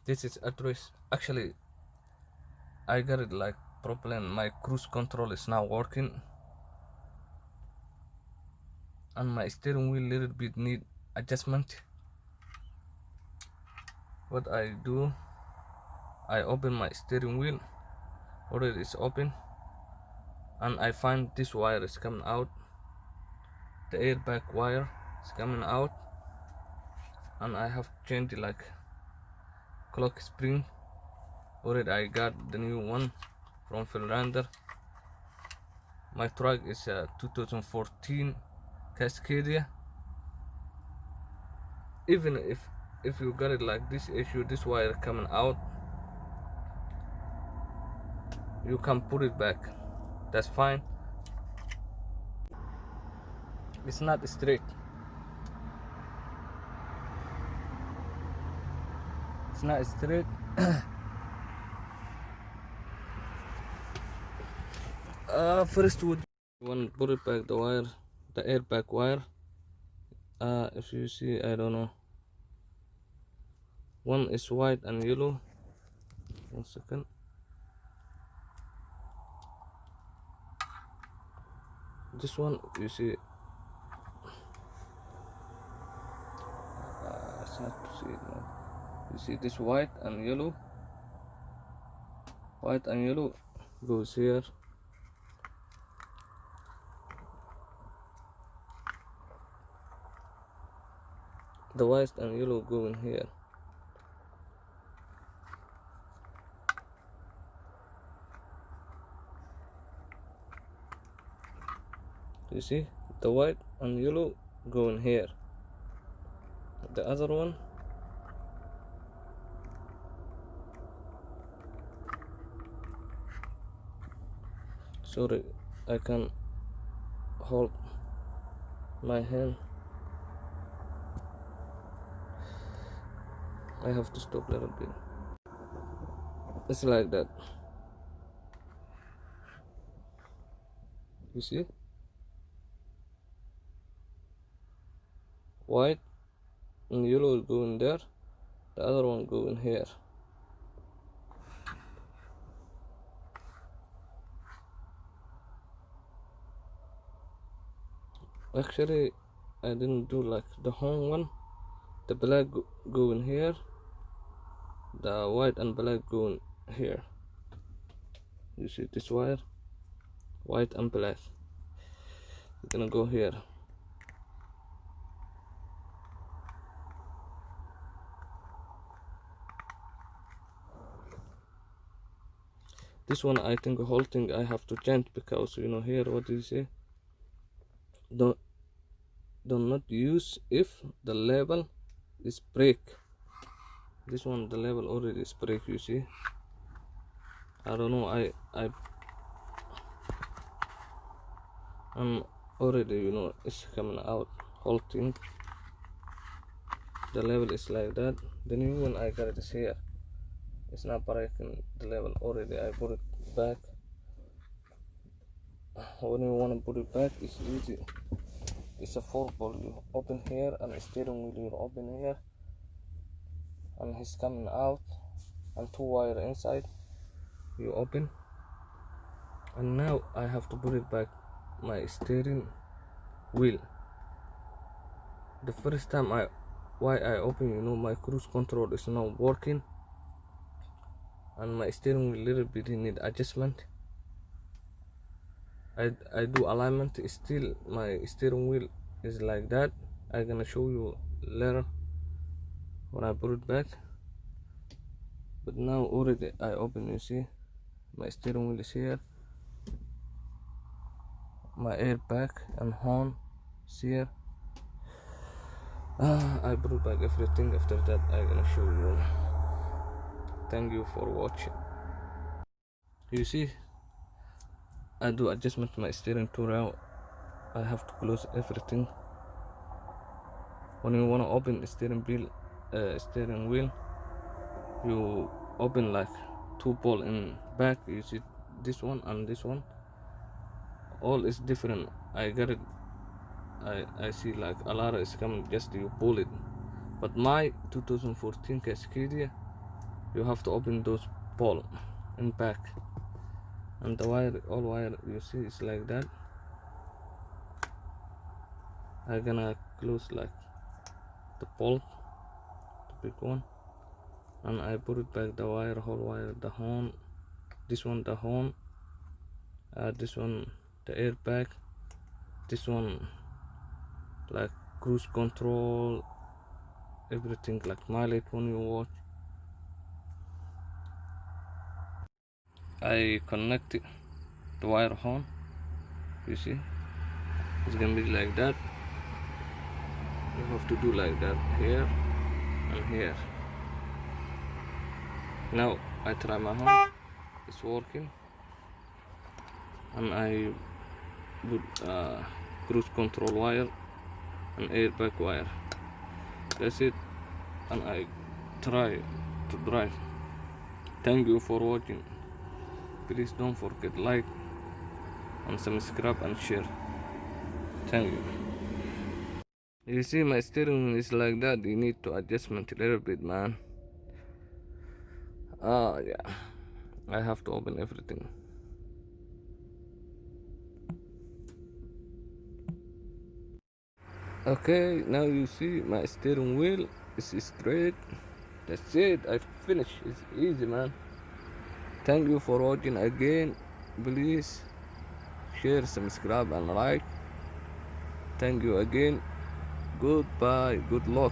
This is address. Actually, I got it like problem. My cruise control is now working, and my steering wheel little bit need adjustment. What I do, I open my steering wheel. Already it's open, and I find this wire is coming out. The airbag wire is coming out, and I have changed like clock spring. Already I got the new one from freightliner. My truck is a 2014 Cascadia. Even if you got it like this issue, this wire coming out, you can put it back. That's fine. It's not straight. It's not straight. First would you want to put it back the wire, the airbag wire. If you see, I don't know. One is white and yellow. 1 second. This one you see. It's not to see it now. You see this white and yellow. White and yellow goes here. The white and yellow go in here. You see, the white and yellow go in here. The other one, sorry, I can hold my hand. I have to stop a little bit. It's like that. You see, white and yellow go in there. The other one go in here. Actually, I didn't do like the home one. The black go in here. The white and black go in here. You see this wire, white and black. It's gonna go here. This one, I think the whole thing I have to change, because you know here what do you say? Do not use if the level is break. This one, the level already is break. You see, I don't know. I'm already, you know, it's coming out whole thing. The level is like that. The new one I got it is here. It's not breaking the level already. I put it back. When you want to put it back, it's easy. It's a 4-ball. You open here, and the steering wheel you open here, and he's coming out, and 2 wire inside. You open, and now I have to put it back. My steering wheel. The first time why I open, you know, my cruise control is not working, and my steering wheel little bit need adjustment. I do alignment, still my steering wheel is like that. I'm gonna show you later when I put it back. But now already I open, you see my steering wheel is here, my airbag and horn is here. I put back everything. After that I'm gonna show you. Thank you for watching. You see, I do adjustment to my steering to now. I have to close everything. When you want to open the steering wheel, you open like 2 ball in back. You see this one and this one, all is different. I got it. I see like Alara is coming, just you pull it. But my 2014 Cascadia, you have to open those ball and back, and the wire, all wire you see is like that. I'm gonna close like the bolt, the big one, and I put it back the wire, whole wire, the horn, this one the horn, this one the airbag, this one like cruise control, everything like mileage when you watch. I connect the wire horn, you see it's gonna be like that. You have to do like that here and here. Now I try my horn, it's working, and I put cruise control wire and airbag wire, that's it, and I try to drive. Thank you for watching. Please don't forget like and subscribe and share. Thank you. You see my steering wheel is like that. You need to adjustment a little bit, man. Yeah, I have to open everything. Okay, now you see my steering wheel is straight. That's it, I finished. It's easy, man. Thank you for watching again. Please share, subscribe and like. Thank you again. Goodbye, good luck.